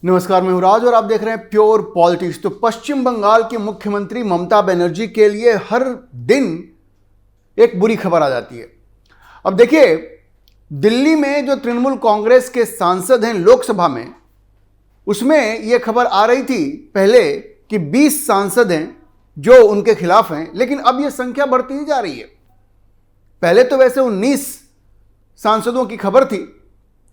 नमस्कार, मैं हूं राज और आप देख रहे हैं प्योर पॉलिटिक्स। तो पश्चिम बंगाल की मुख्यमंत्री ममता बनर्जी के लिए हर दिन एक बुरी खबर आ जाती है। अब देखिए, दिल्ली में जो तृणमूल कांग्रेस के सांसद हैं लोकसभा में, उसमें यह खबर आ रही थी पहले कि 20 सांसद हैं जो उनके खिलाफ हैं, लेकिन अब यह संख्या बढ़ती ही जा रही है। पहले तो वैसे 19 सांसदों की खबर थी,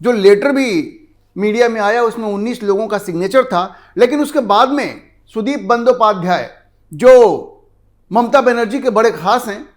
जो लेटर भी मीडिया में आया उसमें 19 लोगों का सिग्नेचर था, लेकिन उसके बाद में सुदीप बंदोपाध्याय जो ममता बनर्जी के बड़े खास हैं,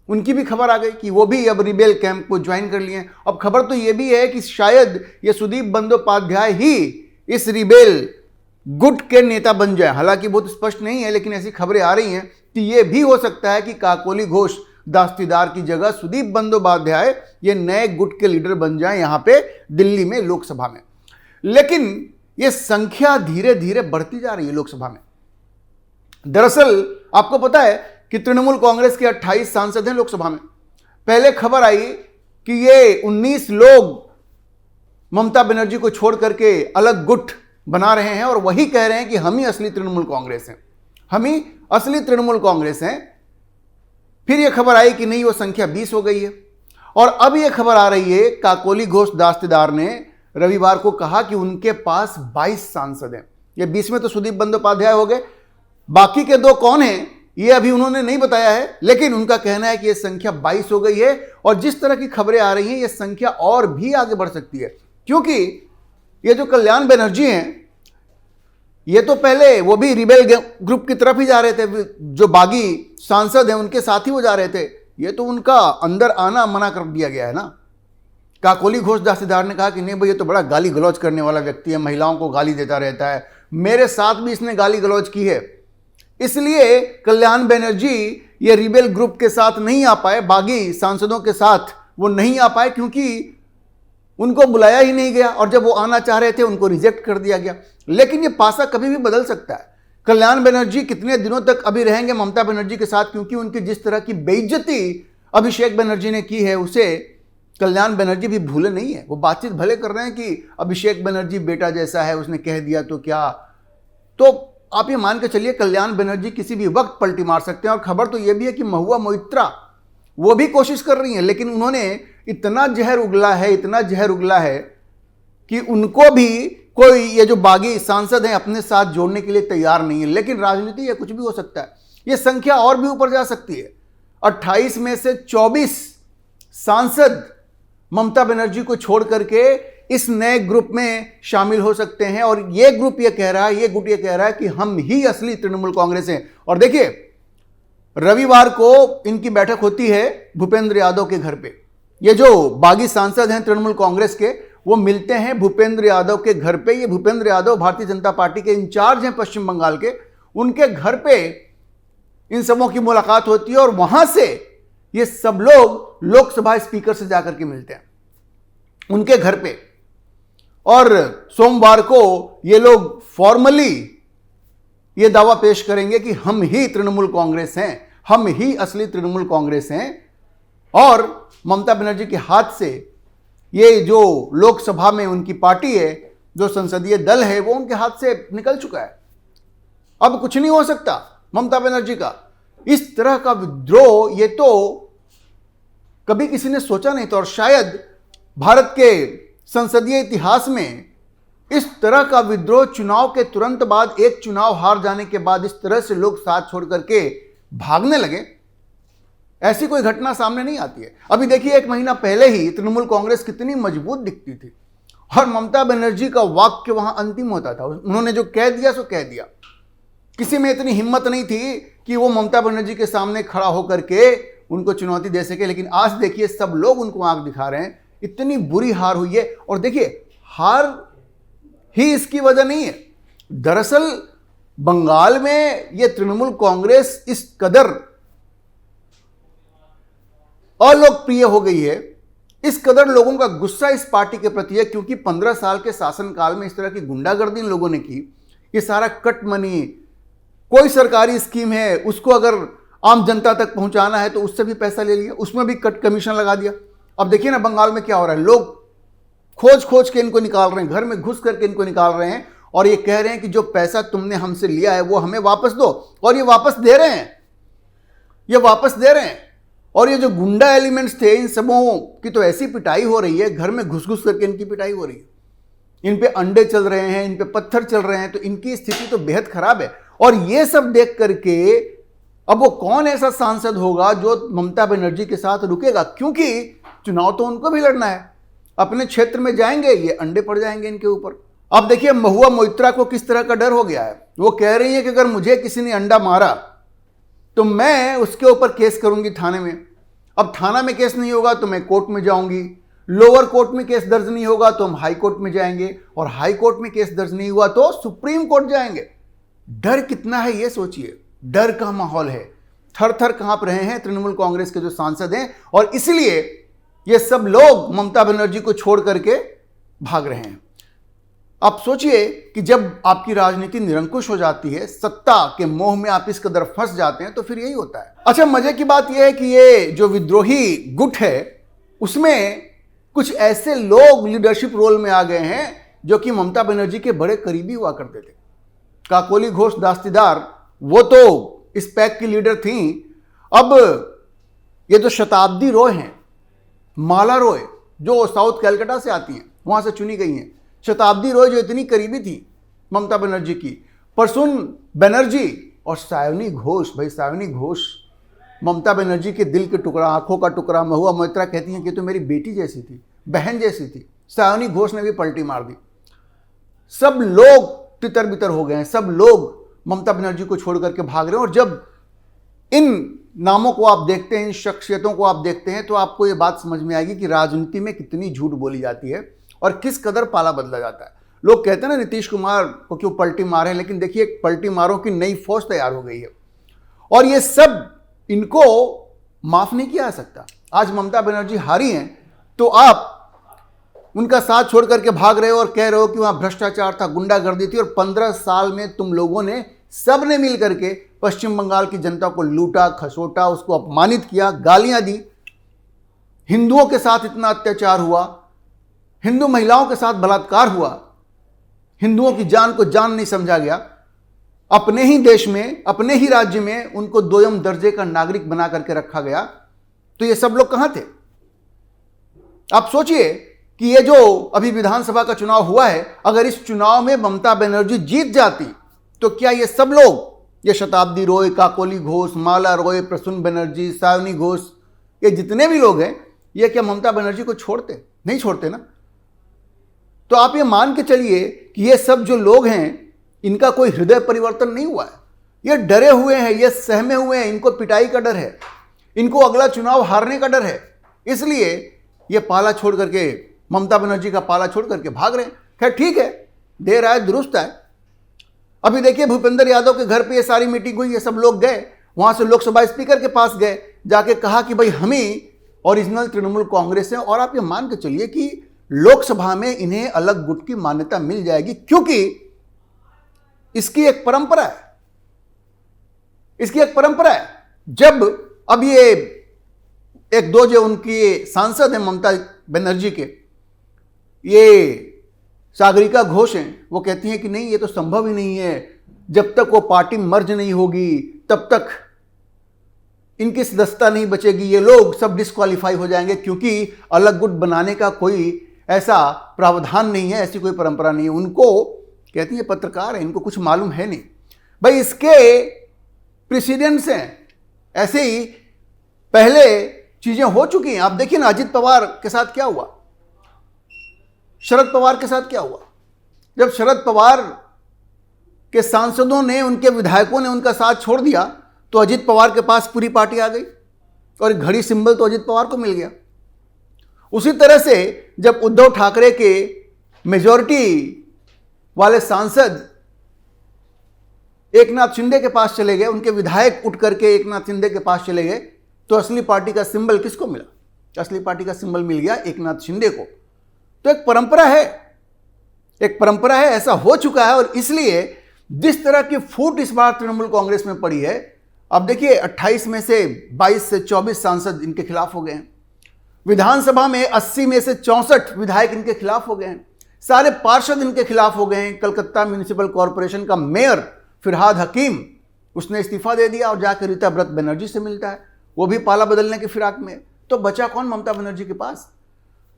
उनकी भी खबर आ गई कि वो भी अब रिबेल कैंप को ज्वाइन कर लिए हैं। अब खबर तो ये भी है कि शायद ये सुदीप बंदोपाध्याय ही इस रिबेल गुट के नेता बन जाए। हालांकि बहुत स्पष्ट नहीं है, लेकिन ऐसी खबरें आ रही हैं कि ये भी हो सकता है कि काकोली घोष दास्तीदार की जगह सुदीप बंदोपाध्याय ये नए गुट के लीडर बन जाए यहां पे दिल्ली में लोकसभा में। लेकिन यह संख्या धीरे धीरे बढ़ती जा रही है लोकसभा में। दरअसल आपको पता है कि तृणमूल कांग्रेस के 28 सांसद हैं लोकसभा में। पहले खबर आई कि ये 19 लोग ममता बनर्जी को छोड़ करके अलग गुट बना रहे हैं और वही कह रहे हैं कि हम ही असली तृणमूल कांग्रेस हैं, हम ही असली तृणमूल कांग्रेस हैं। फिर यह खबर आई कि नहीं, वो संख्या 20 हो गई है। और अब यह खबर आ रही है, काकोली घोष दास्तीदार ने रविवार को कहा कि उनके पास 22 सांसद हैं। ये 20 में तो सुदीप बंदोपाध्याय हो गए, बाकी के 2 कौन हैं ये अभी उन्होंने नहीं बताया है, लेकिन उनका कहना है कि यह संख्या 22 हो गई है। और जिस तरह की खबरें आ रही हैं, यह संख्या और भी आगे बढ़ सकती है, क्योंकि ये जो कल्याण बनर्जी हैं, ये तो पहले वो भी रिबेल ग्रुप की तरफ ही जा रहे थे। जो बागी सांसद हैं उनके साथ ही वो जा रहे थे। ये तो उनका अंदर आना मना कर दिया गया है ना। काकोली घोष दास्तीदार ने कहा कि नहीं भाई, ये तो बड़ा गाली गलौज करने वाला व्यक्ति है, महिलाओं को गाली देता रहता है, मेरे साथ भी इसने गाली गलौज की है। इसलिए कल्याण बनर्जी ये रिबेल ग्रुप के साथ नहीं आ पाए, बागी सांसदों के साथ वो नहीं आ पाए, क्योंकि उनको बुलाया ही नहीं गया, और जब वो आना चाह रहे थे उनको रिजेक्ट कर दिया गया। लेकिन ये पासा कभी भी बदल सकता है। कल्याण बनर्जी कितने दिनों तक अभी रहेंगे ममता बनर्जी के साथ, क्योंकि उनकी जिस तरह की बेइज्जती अभिषेक बनर्जी ने की है उसे कल्याण बनर्जी भी भूले नहीं है। वो बातचीत भले कर रहे हैं कि अभिषेक बनर्जी बेटा जैसा है, उसने कह दिया तो क्या। तो आप ये मान के चलिए कल्याण बनर्जी किसी भी वक्त पलटी मार सकते हैं। और खबर तो ये भी है कि महुआ मोइत्रा वो भी कोशिश कर रही हैं, लेकिन उन्होंने इतना जहर उगला है, इतना जहर उगला है कि उनको भी कोई ये जो बागी सांसद हैं अपने साथ जोड़ने के लिए तैयार नहीं है। लेकिन राजनीति है, कुछ भी हो सकता है। ये संख्या और भी ऊपर जा सकती है। 28 में से 24 सांसद ममता बनर्जी को छोड़ करके इस नए ग्रुप में शामिल हो सकते हैं। और ये ग्रुप ये कह रहा है, ये गुट ये कह रहा है कि हम ही असली तृणमूल कांग्रेस हैं। और देखिए, रविवार को इनकी बैठक होती है भूपेंद्र यादव के घर पे। ये जो बागी सांसद हैं तृणमूल कांग्रेस के, वो मिलते हैं भूपेंद्र यादव के घर पे। ये भूपेंद्र यादव भारतीय जनता पार्टी के इंचार्ज हैं पश्चिम बंगाल के। उनके घर पे इन सबों की मुलाकात होती है और वहां से ये सब लोग लोकसभा स्पीकर से जाकर के मिलते हैं उनके घर पे। और सोमवार को ये लोग फॉर्मली ये दावा पेश करेंगे कि हम ही तृणमूल कांग्रेस हैं, हम ही असली तृणमूल कांग्रेस हैं। और ममता बनर्जी के हाथ से ये जो लोकसभा में उनकी पार्टी है, जो संसदीय दल है, वो उनके हाथ से निकल चुका है। अब कुछ नहीं हो सकता ममता बनर्जी का। इस तरह का विद्रोह ये तो कभी किसी ने सोचा नहीं था। और शायद भारत के संसदीय इतिहास में इस तरह का विद्रोह चुनाव के तुरंत बाद, एक चुनाव हार जाने के बाद इस तरह से लोग साथ छोड़ करके भागने लगे, ऐसी कोई घटना सामने नहीं आती है। अभी देखिए, 1 महीना पहले ही तृणमूल कांग्रेस कितनी मजबूत दिखती थी और ममता बनर्जी का वाक्य वहां अंतिम होता था। उन्होंने जो कह दिया सो कह दिया। किसी में इतनी हिम्मत नहीं थी कि वो ममता बनर्जी के सामने खड़ा होकर के उनको चुनौती दे सके। लेकिन आज देखिए, सब लोग उनको आंख दिखा रहे हैं। इतनी बुरी हार हुई है। और देखिए, हार ही इसकी वजह नहीं है। दरअसल बंगाल में ये तृणमूल कांग्रेस इस कदर अलोकप्रिय हो गई है, इस कदर लोगों का गुस्सा इस पार्टी के प्रति है, क्योंकि 15 साल के शासनकाल में इस तरह की गुंडागर्दी इन लोगों ने की। ये सारा कट मनी, कोई सरकारी स्कीम है उसको अगर आम जनता तक पहुंचाना है तो उससे भी पैसा ले लिया, उसमें भी कट कमीशन लगा दिया। अब देखिए ना बंगाल में क्या हो रहा है, लोग खोज खोज के इनको निकाल रहे हैं, घर में घुस करके इनको निकाल रहे हैं और ये कह रहे हैं कि जो पैसा तुमने हमसे लिया है वो हमें वापस दो, और ये वापस दे रहे हैं, ये वापस दे रहे हैं। और ये जो गुंडा एलिमेंट्स थे, इन सबों की तो ऐसी पिटाई हो रही है, घर में घुस घुस करके इनकी पिटाई हो रही है, इन पे अंडे चल रहे हैं, इन पे पत्थर चल रहे हैं, तो इनकी स्थिति तो बेहद खराब है। और ये सब देख करके अब वो कौन ऐसा सांसद होगा जो ममता बनर्जी के साथ रुकेगा, क्योंकि चुनाव तो उनको भी लड़ना है, अपने क्षेत्र में जाएंगे, ये अंडे पड़ जाएंगे इनके ऊपर। अब देखिए महुआ मोइत्रा को किस तरह का डर हो गया है, वो कह रही है कि अगर मुझे किसी ने अंडा मारा तो मैं उसके ऊपर केस करूंगी थाने में। अब थाना में केस नहीं होगा तो मैं कोर्ट में जाऊंगी, लोअर कोर्ट में केस दर्ज नहीं होगा तो हम हाई कोर्ट में जाएंगे, और हाई कोर्ट में केस दर्ज नहीं हुआ तो सुप्रीम कोर्ट जाएंगे। डर कितना है ये सोचिए, डर का माहौल है, थर थर कांप रहे हैं तृणमूल कांग्रेस के जो सांसद हैं, और इसलिए ये सब लोग ममता बनर्जी को छोड़ करके भाग रहे हैं। आप सोचिए कि जब आपकी राजनीति निरंकुश हो जाती है, सत्ता के मोह में आप इस कदर फंस जाते हैं, तो फिर यही होता है। अच्छा, मजे की बात यह है कि ये जो विद्रोही गुट है उसमें कुछ ऐसे लोग लीडरशिप रोल में आ गए हैं जो कि ममता बनर्जी के बड़े करीबी हुआ करते थे। काकोली घोष दास्तीदार, वो तो इस पैक की लीडर थी। अब ये जो शताब्दी रॉय हैं, माला रॉय जो साउथ कैलकाटा से आती हैं, वहां से चुनी गई हैं, शताब्दी रॉय जो इतनी करीबी थी ममता बनर्जी की, प्रसून बनर्जी और सायोनी घोष। भाई सायोनी घोष ममता बनर्जी के दिल के टुकड़ा, आंखों का टुकड़ा। महुआ मोइत्रा कहती हैं कि तो मेरी बेटी जैसी थी, बहन जैसी थी। सायोनी घोष ने भी पलटी मार दी। सब लोग तितर बितर हो गए हैं, सब लोग ममता बनर्जी को छोड़ करके भाग रहे हैं। और जब इन नामों को आप देखते हैं, इन शख्सियतों को आप देखते हैं, तो आपको ये बात समझ में आएगी कि राजनीति में कितनी झूठ बोली जाती है और किस कदर पाला बदला जाता है। लोग कहते हैं ना नीतीश कुमार को क्यों पलटी मारे, लेकिन देखिए पलटी मारों की नई फौज तैयार हो गई है, और ये सब इनको माफ नहीं किया जा सकता। आज ममता बनर्जी हारी हैं तो आप उनका साथ छोड़ करके भाग रहे हो और कह रहे हो कि वहां भ्रष्टाचार था, गुंडागर्दी थी, और 15 साल में तुम लोगों ने सब ने मिल करके पश्चिम बंगाल की जनता को लूटा, खसोटा, उसको अपमानित किया, गालियां दी। हिंदुओं के साथ इतना अत्याचार हुआ, हिंदू महिलाओं के साथ बलात्कार हुआ, हिंदुओं की जान को जान नहीं समझा गया। अपने ही देश में, अपने ही राज्य में उनको दोयम दर्जे का नागरिक बना करके रखा गया। तो ये सब लोग कहां थे? आप सोचिए कि ये जो अभी विधानसभा का चुनाव हुआ है, अगर इस चुनाव में ममता बनर्जी जीत जाती तो क्या ये सब लोग, ये शताब्दी रॉय, काकोली घोष, माला रॉय, प्रसून बनर्जी, सायोनी घोष, ये जितने भी लोग हैं, ये क्या ममता बनर्जी को छोड़ते? नहीं छोड़ते ना। तो आप ये मान के चलिए कि ये सब जो लोग हैं, इनका कोई हृदय परिवर्तन नहीं हुआ है। ये डरे हुए हैं, ये सहमे हुए हैं, इनको पिटाई का डर है, इनको अगला चुनाव हारने का डर है, इसलिए ये पाला छोड़ करके, ममता बनर्जी का पाला छोड़ करके भाग रहे हैं। खैर ठीक है, देर आए दुरुस्त आए। अभी देखिए भूपेंद्र यादव के घर पे ये सारी मीटिंग हुई, ये सब लोग गए, वहां से लोकसभा स्पीकर के पास गए, जाके कहा कि भाई हम ही ओरिजिनल तृणमूल कांग्रेस है, और आप ये मान के चलिए कि लोकसभा में इन्हें अलग गुट की मान्यता मिल जाएगी, क्योंकि इसकी एक परंपरा है, इसकी एक परंपरा है। जब अब ये एक दो जो उनकी सांसद हैं ममता बनर्जी के, ये सागरिका घोष हैं, वो कहती हैं कि नहीं, ये तो संभव ही नहीं है, जब तक वो पार्टी मर्ज नहीं होगी तब तक इनकी सदस्यता नहीं बचेगी, ये लोग सब डिस्क्वालीफाई हो जाएंगे, क्योंकि अलग गुट बनाने का कोई ऐसा प्रावधान नहीं है, ऐसी कोई परंपरा नहीं है। उनको कहती है, पत्रकार है, इनको कुछ मालूम है नहीं। भाई इसके प्रेसिडेंट्स हैं, ऐसे ही पहले चीजें हो चुकी हैं। आप देखिए ना, अजित पवार के साथ क्या हुआ, शरद पवार के साथ क्या हुआ। जब शरद पवार के सांसदों ने, उनके विधायकों ने उनका साथ छोड़ दिया, तो अजित पवार के पास पूरी पार्टी आ गई और घड़ी सिंबल तो अजित पवार को मिल गया। उसी तरह से जब उद्धव ठाकरे के मेजॉरिटी वाले सांसद एकनाथ शिंदे के पास चले गए, उनके विधायक उठ करके एकनाथ शिंदे के पास चले गए, तो असली पार्टी का सिंबल किसको मिला? असली पार्टी का सिंबल मिल गया एकनाथ शिंदे को। तो एक परंपरा है, एक परंपरा है, ऐसा हो चुका है। और इसलिए जिस तरह की फूट इस बार तृणमूल कांग्रेस में पड़ी है, अब देखिए 28 में से 22 से 24 सांसद इनके खिलाफ हो गए हैं, विधानसभा में 80 में से 64 विधायक इनके खिलाफ हो गए हैं, सारे पार्षद इनके खिलाफ हो गए हैं। कलकत्ता म्यूनिसिपल कॉरपोरेशन का मेयर फिरहाद हकीम, उसने इस्तीफा दे दिया और जाकर रीता व्रत बनर्जी से मिलता है, वो भी पाला बदलने के फिराक में। तो बचा कौन ममता बनर्जी के पास?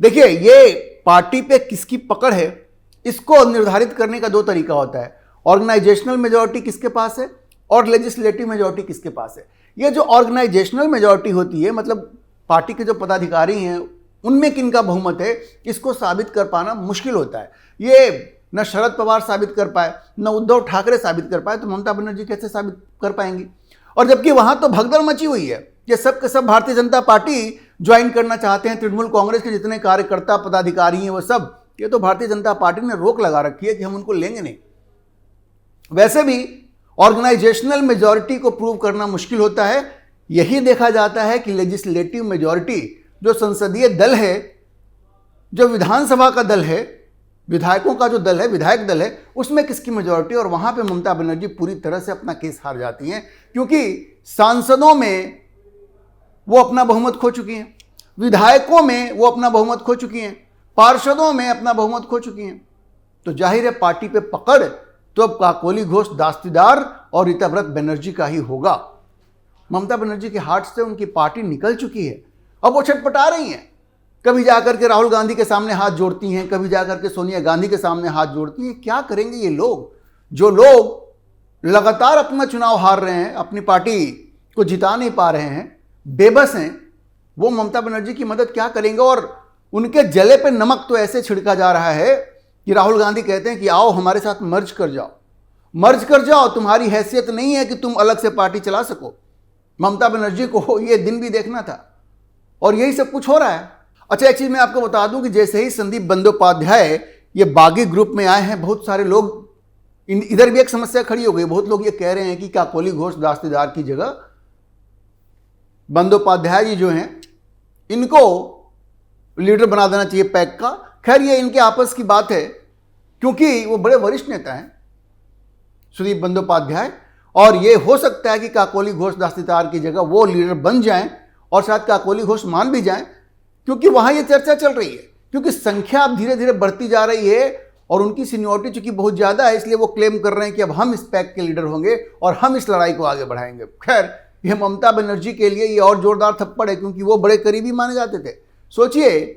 देखिए, ये पार्टी पे किसकी पकड़ है इसको निर्धारित करने का दो तरीका होता है। ऑर्गेनाइजेशनल मेजॉरिटी किसके पास है और लेजिस्लेटिव मेजॉरिटी किसके पास है। ये जो ऑर्गेनाइजेशनल मेजॉरिटी होती है, मतलब पार्टी के जो पदाधिकारी हैं उनमें किनका बहुमत है, इसको साबित कर पाना मुश्किल होता है। ये न शरद पवार साबित कर पाए, न उद्धव ठाकरे साबित कर पाए, तो ममता बनर्जी कैसे साबित कर पाएंगी? और जबकि वहां तो भगदड़ मची हुई है, ये सब के सब भारतीय जनता पार्टी ज्वाइन करना चाहते हैं। तृणमूल कांग्रेस के जितने कार्यकर्ता पदाधिकारी हैं वो सब, ये तो भारतीय जनता पार्टी ने रोक लगा रखी है कि हम उनको लेंगे नहीं। वैसे भी ऑर्गेनाइजेशनल मेजॉरिटी को प्रूव करना मुश्किल होता है। यही देखा जाता है कि लेजिस्लेटिव मेजॉरिटी, जो संसदीय दल है, जो विधानसभा का दल है, विधायकों का जो दल है, विधायक दल है, उसमें किसकी मेजॉरिटी, और वहां पे ममता बनर्जी पूरी तरह से अपना केस हार जाती हैं, क्योंकि सांसदों में वो अपना बहुमत खो चुकी हैं, विधायकों में वो अपना बहुमत खो चुकी हैं, पार्षदों में अपना बहुमत खो चुकी हैं। तो जाहिर है पार्टी पे पकड़ तो अब काकोली घोष दास्तीदार और रीता व्रत बनर्जी का ही होगा। ममता बनर्जी के हाथ से उनकी पार्टी निकल चुकी है, अब वो छटपटा रही हैं। कभी जाकर के राहुल गांधी के सामने हाथ जोड़ती हैं, कभी जाकर के सोनिया गांधी के सामने हाथ जोड़ती हैं। क्या करेंगे ये लोग, जो लोग लगातार अपना चुनाव हार रहे हैं, अपनी पार्टी को जिता नहीं पा रहे हैं, बेबस हैं, वो ममता बनर्जी की मदद क्या करेंगे? और उनके जले पे नमक तो ऐसे छिड़का जा रहा है कि राहुल गांधी कहते हैं कि आओ हमारे साथ मर्ज कर जाओ, मर्ज कर जाओ, तुम्हारी हैसियत नहीं है कि तुम अलग से पार्टी चला सको। ममता बनर्जी को ये दिन भी देखना था और यही सब कुछ हो रहा है। अच्छा, एक चीज मैं आपको बता दूं कि जैसे ही संदीप बंदोपाध्याय ये बागी ग्रुप में आए हैं, बहुत सारे लोग इधर भी एक समस्या खड़ी हो गई। बहुत लोग ये कह रहे हैं कि काकोली घोष दास्तीदार की जगह बंदोपाध्याय जी जो हैं इनको लीडर बना देना चाहिए पैक का। खैर, ये इनके आपस की बात है, क्योंकि वो बड़े वरिष्ठ नेता हैं सुदीप बंदोपाध्याय, और ये हो सकता है कि काकोली घोष दास्तीदार की जगह वो लीडर बन जाएं और शायद काकोली घोष मान भी जाएं, क्योंकि वहां ये चर्चा चल रही है। क्योंकि संख्या अब धीरे धीरे बढ़ती जा रही है और उनकी सीनियरिटी चूंकि बहुत ज्यादा है, इसलिए वो क्लेम कर रहे हैं कि अब हम इस पैक के लीडर होंगे और हम इस लड़ाई को आगे बढ़ाएंगे। खैर, यह ममता बनर्जी के लिए ये और जोरदार थप्पड़ है, क्योंकि वो बड़े करीबी माने जाते थे। सोचिए,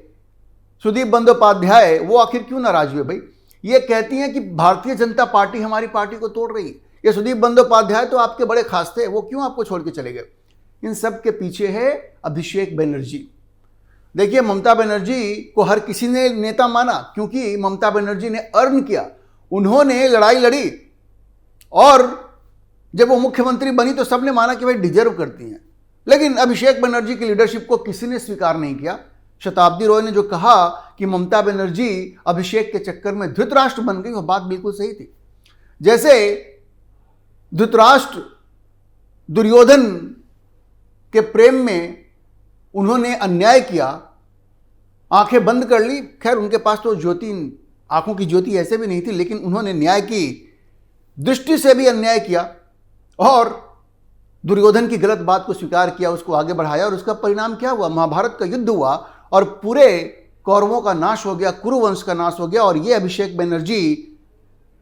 सुदीप बंदोपाध्याय वो आखिर क्यों नाराज हुए भाई? ये कहती हैं कि भारतीय जनता पार्टी हमारी पार्टी को तोड़ रही है। ये सुदीप बंदोपाध्याय तो आपके बड़े खास थे, वो क्यों आपको छोड़ के चले गए? इन सब के पीछे है अभिषेक बनर्जी। देखिए, ममता बनर्जी को हर किसी ने नेता माना, क्योंकि ममता बनर्जी ने अर्न किया, उन्होंने लड़ाई लड़ी, और जब वो मुख्यमंत्री बनी तो सबने माना कि भाई डिजर्व करती हैं। लेकिन अभिषेक बनर्जी की लीडरशिप को किसी ने स्वीकार नहीं किया। शताब्दी रॉय ने जो कहा कि ममता बनर्जी अभिषेक के चक्कर में धृतराष्ट्र बन गई, वो बात बिल्कुल सही थी। जैसे धृतराष्ट्र दुर्योधन के प्रेम में उन्होंने अन्याय किया, आंखें बंद कर ली। खैर, उनके पास तो ज्योति, आंखों की ज्योति ऐसे भी नहीं थी, लेकिन उन्होंने न्याय की दृष्टि से भी अन्याय किया और दुर्योधन की गलत बात को स्वीकार किया, उसको आगे बढ़ाया, और उसका परिणाम क्या हुआ? महाभारत का युद्ध हुआ और पूरे कौरवों का नाश हो गया, कुरुवंश का नाश हो गया। और ये अभिषेक बनर्जी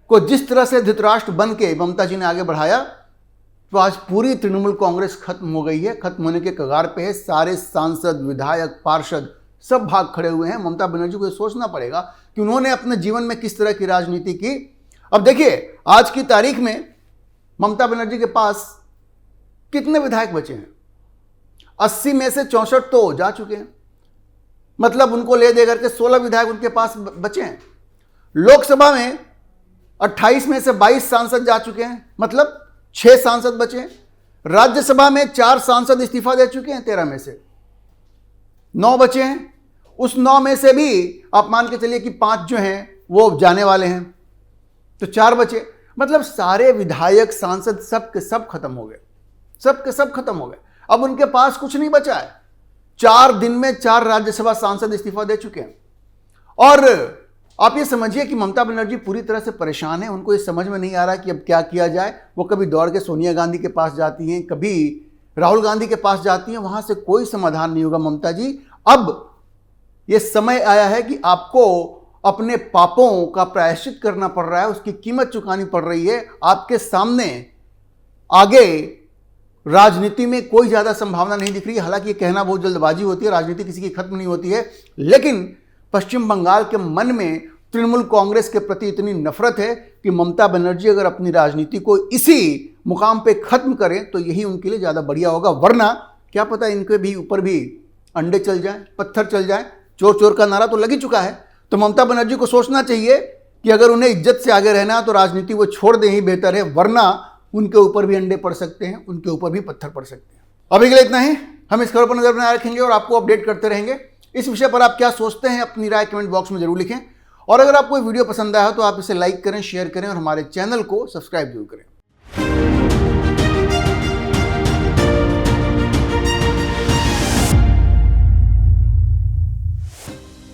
को जिस तरह से धृतराष्ट्र बन के ममता जी ने आगे बढ़ाया, तो आज पूरी तृणमूल कांग्रेस खत्म हो गई है, खत्म होने के कगार पे है। सारे सांसद, विधायक, पार्षद सब भाग खड़े हुए हैं। ममता बनर्जी को सोचना पड़ेगा कि उन्होंने अपने जीवन में किस तरह की राजनीति की। अब देखिए, आज की तारीख में ममता बनर्जी के पास कितने विधायक बचे हैं? 80 में से 64 तो जा चुके हैं, मतलब उनको ले दे करके 16 विधायक उनके पास बचे हैं। लोकसभा में 28 में से 22 सांसद जा चुके हैं, मतलब 6 सांसद बचे हैं। राज्यसभा में 4 सांसद इस्तीफा दे चुके हैं, 13 में से 9 बचे हैं। उस 9 में से भी आप मान के चलिए कि 5 जो हैं वो जाने वाले हैं, तो 4 बचे। मतलब सारे विधायक, सांसद सब के सब खत्म हो गए, सब के सब खत्म हो गए। अब उनके पास कुछ नहीं बचा है। 4 दिन में 4 राज्यसभा सांसद इस्तीफा दे चुके हैं। और आप ये समझिए कि ममता बनर्जी पूरी तरह से परेशान है। उनको ये समझ में नहीं आ रहा कि अब क्या किया जाए। वो कभी दौड़ के सोनिया गांधी के पास जाती हैं, कभी राहुल गांधी के पास जाती हैं, वहां से कोई समाधान नहीं होगा। ममता जी, अब ये समय आया है कि आपको अपने पापों का प्रायश्चित करना पड़ रहा है, उसकी कीमत चुकानी पड़ रही है। आपके सामने आगे राजनीति में कोई ज्यादा संभावना नहीं दिख रही है। हालांकि ये कहना बहुत जल्दबाजी होती है, राजनीति किसी की खत्म नहीं होती है, लेकिन पश्चिम बंगाल के मन में तृणमूल कांग्रेस के प्रति इतनी नफरत है कि ममता बनर्जी अगर अपनी राजनीति को इसी मुकाम पे खत्म करें तो यही उनके लिए ज्यादा बढ़िया होगा। वरना क्या पता इनके भी ऊपर भी अंडे चल जाएं, पत्थर चल जाएं। चोर चोर का नारा तो लग ही चुका है। तो ममता बनर्जी को सोचना चाहिए कि अगर उन्हें इज्जत से आगे रहना है तो राजनीति वो छोड़ दें ही बेहतर है, वरना उनके ऊपर भी अंडे पड़ सकते हैं, उनके ऊपर भी पत्थर पड़ सकते हैं। अभी के लिए इतना ही। हम इस खबर पर नजर बनाए रखेंगे और आपको अपडेट करते रहेंगे। इस विषय पर आप क्या सोचते हैं अपनी राय कमेंट बॉक्स में जरूर लिखें। और अगर आपको वीडियो पसंद आया हो तो आप इसे लाइक करें, शेयर करें और हमारे चैनल को सब्सक्राइब जरूर करें।